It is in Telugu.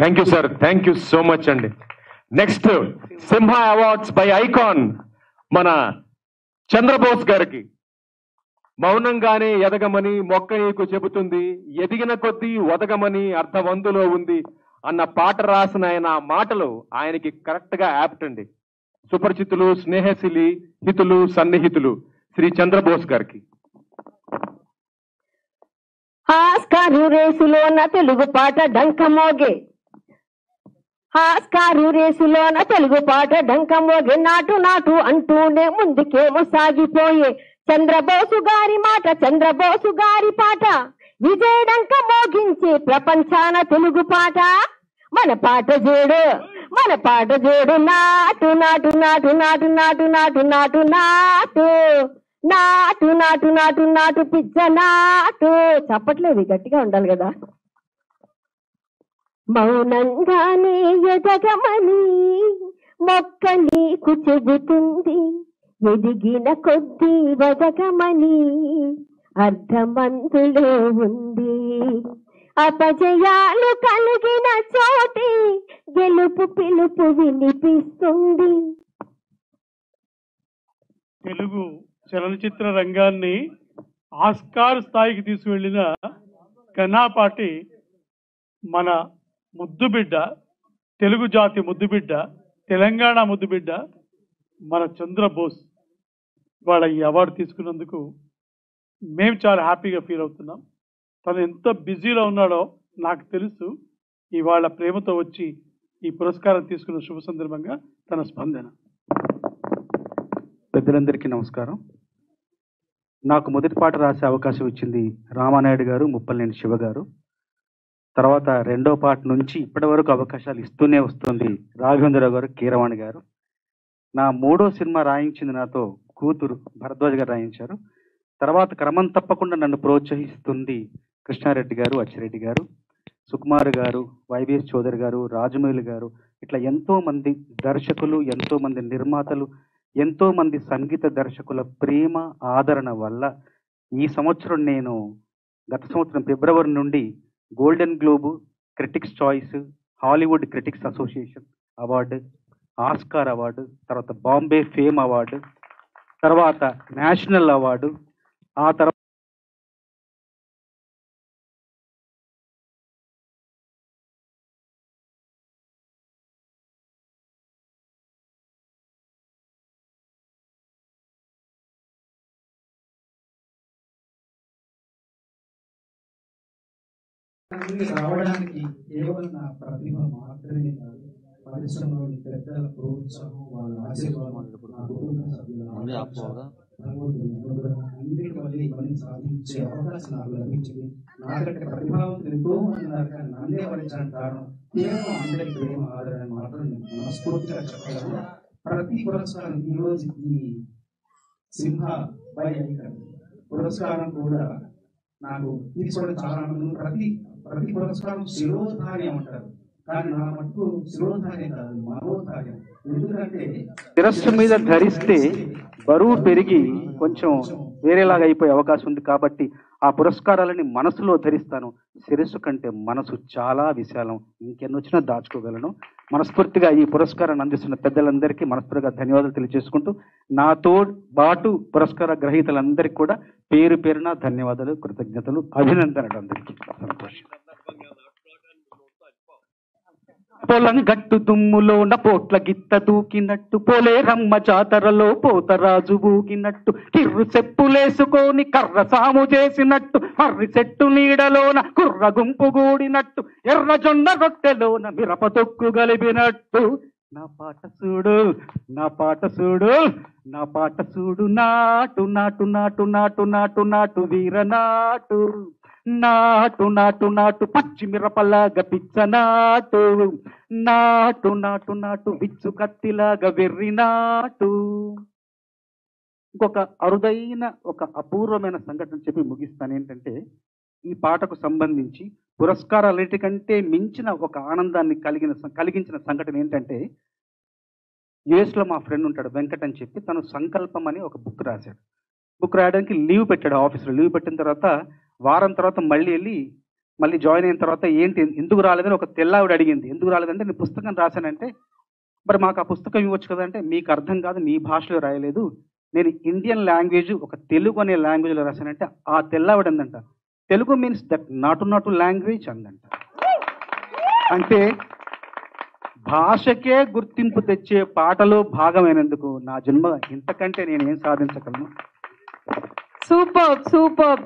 Thank you sir, thank you so much అండి. Next Simha awards by icon మన చంద్రబోస్ గారికి. మౌనంగానే ఎదగమని మొక్క నీకు చెబుతుంది, ఎదిగిన కొద్దీ ఒదగమని అర్థవందులో ఉంది అన్న పాట రాసిన ఆయన మాటలు ఆయనకి కరెక్ట్ గా యాప్ట్ అండి. సుపరిచితులు, స్నేహశీలి, హితులు, సన్నిహితులు శ్రీ చంద్రబోస్ గారికి. ఆస్కారు రేసులోన తెలుగు పాట డంకమోగే, ఆస్కారు రేసులోన తెలుగు పాట డంకమోగే, నాటు నాటు అంటూనే ముందుకేమో సాగిపోయే చంద్రబోసు గారి మాట, చంద్రబోసు గారి పాట విజయడంక మోగించే ప్రపంచాన తెలుగు పాట. మన పాట చూడు, మన పాట చూడు, నాటు నాటు నాటు నాటు నాటు నాటు నాటు నాటు నాటు నాటు నాటు నాటు పిచ్చ నాటు. చెప్పట్లేదు, గట్టిగా ఉండాలి కదా. మౌనంగానే ఎదగమని మొక్క నీకు చెబుతుంది, ఎదిగిన కొద్దీ వదగమని అర్థమంతులో ఉంది. అపజయాలు కలిగిన చోటి గెలుపు పిలుపు వినిపిస్తుంది. తెలుగు చలనచిత్ర రంగాన్ని ఆస్కార్ స్థాయికి తీసుకువెళ్ళిన కన్నాపాటి మన ముద్దుబిడ్డ, తెలుగు జాతి ముద్దుబిడ్డ, తెలంగాణ ముద్దుబిడ్డ మన చంద్రబోస్ వాళ్ళ ఈ అవార్డు తీసుకున్నందుకు మేము చాలా హ్యాపీగా ఫీల్ అవుతున్నాం. తను ఎంత బిజీలో ఉన్నాడో నాకు తెలుసు. ఇవాళ ప్రేమతో వచ్చి ఈ పురస్కారం తీసుకున్న శుభ సందర్భంగా తన స్పందన. పెద్దలందరికీ నమస్కారం. నాకు మొదటి పాట రాసే అవకాశం ఇచ్చింది రామానాయుడు గారు, ముప్పలనేని శివ గారు. తర్వాత రెండో పాట నుంచి ఇప్పటి వరకు అవకాశాలు ఇస్తూనే వస్తుంది రాఘవేంద్రరావు గారు, కీరవాణి గారు. నా మూడో సినిమా రాయించింది నాతో కూతురు భరద్వాజ్ గారు రాయించారు. తర్వాత క్రమం తప్పకుండా నన్ను ప్రోత్సహిస్తుంది కృష్ణారెడ్డి గారు, అచ్చిరెడ్డి గారు, సుకుమార్ గారు, వైవిఎస్ చౌదరి గారు, రాజమౌళి గారు, ఇట్లా ఎంతో మంది దర్శకులు, ఎంతో మంది నిర్మాతలు, ఎంతో మంది సంగీత దర్శకుల ప్రేమ ఆదరణ వల్ల ఈ సంవత్సరం నేను గత సంవత్సరం ఫిబ్రవరి నుండి golden globe, critics choice, Hollywood critics association award, Oscar award, తర్వాత బాంబే ఫేమ్ అవార్డు, తర్వాత నేషనల్ అవార్డు, ఆ తర్వాత రావడానికి కేవలం నా ప్రతిభ మాత్రమే కాదు, పరిశ్రమలోని పెద్దల ప్రోత్సాహం, వాళ్ళ ఆశీర్వాదం, నా కుటుంబ సభ్యుల అన్నిటి వల్ల ఇవన్నీ సాధించే అవకాశం నాకు లభించింది. నాకంటే ప్రతిభావంతులు ఎంతో మంది ఉన్నారు, కానీ నన్నే వరించడానికి కారణం కేవలం అందరి ప్రేమ ఆదరణ మాత్రం నేను మనస్ఫూర్తిగా చెప్పగలను. ప్రతి పురస్కారం, ఈ రోజు ఈ సింహ బై ఐకాన్ పురస్కారం కూడా నాకు తీసుకోవడం చాలా ఆనందం. ప్రతి పురస్కారం శిరోధార్యం అంటారు, కానీ నా మటుకు శిరోధార్యం కాదు, మనోధార్యం. ఎందుకంటే శిరస్సు మీద ధరిస్తే బరువు పెరిగి కొంచెం వేరేలాగా అయిపోయే అవకాశం ఉంది. కాబట్టి ఆ పురస్కారాలని మనసులో ధరిస్తాను. శిరస్సు కంటే మనసు చాలా విశాలం, ఇంకెన్నొచ్చినా దాచుకోగలను. మనస్ఫూర్తిగా ఈ పురస్కారాన్ని అందిస్తున్న పెద్దలందరికీ మనస్ఫూర్తిగా ధన్యవాదాలు తెలియజేసుకుంటూ, నాతో పాటు పురస్కార గ్రహీతలందరికీ కూడా పేరు పేరున ధన్యవాదాలు, కృతజ్ఞతలు, అభినందనలు. అందరికీ సంతోషం. పొలం గట్టు దుమ్ములోన పోట్ల గిత్త దూకినట్టు, పోలే రమ్మ జాతరలో పోతరాజు ఊగినట్టు, కిర్రు చెప్పులేసుకొని కర్ర సాము చేసినట్టు, మర్రి చెట్టు నీడలోన కుర్ర గుంపు గూడినట్టు, ఎర్ర జొన్న రొట్టెలోన మిరప తొక్కు గలిపినట్టు, నా పాట చూడు, నా పాట చూడు, నా పాట చూడు, నాటు నాటు నాటు నాటు నాటు నాటు వీర నాటు, నాటు నాటు నాటు పచ్చి మిరపలాగా పిచ్చ నాటు, నాటు నాటు నాటు విచ్చు కత్తిలాగా వెర్రి నాటు. ఇంకొక అరుదైన ఒక అపూర్వమైన సంఘటన చెప్పి ముగిస్తాను. ఏంటంటే, ఈ పాటకు సంబంధించి పురస్కారాలన్నిటికంటే మించిన ఒక ఆనందాన్ని కలిగించిన సంఘటన ఏంటంటే, యుఎస్లో మా ఫ్రెండ్ ఉంటాడు వెంకట్ అని చెప్పి, తను సంకల్పం అని ఒక బుక్ రాశాడు. బుక్ రాయడానికి లీవ్ పెట్టాడు, ఆఫీస్లో లీవ్ పెట్టిన తర్వాత వారం తర్వాత మళ్ళీ వెళ్ళి మళ్ళీ జాయిన్ అయిన తర్వాత ఏంటి ఎందుకు రాలేదని ఒక తెల్లావిడ అడిగింది. ఎందుకు రాలేదంటే నేను పుస్తకం రాశానంటే, మరి మాకు ఆ పుస్తకం ఇవ్వచ్చు కదా అంటే, మీకు అర్థం కాదు, మీ భాషలో రాయలేదు, నేను ఇండియన్ లాంగ్వేజ్ ఒక తెలుగు అనే లాంగ్వేజ్లో రాశానంటే ఆ తెల్లావిడ అందంట, తెలుగు మీన్స్ దట్ నాటు లాంగ్వేజ్ అందంట. అంటే భాషకే గుర్తింపు తెచ్చే పాటలో భాగమైనందుకు నా జన్మ ఇంతకంటే నేను ఏం సాధించగలను. Super super.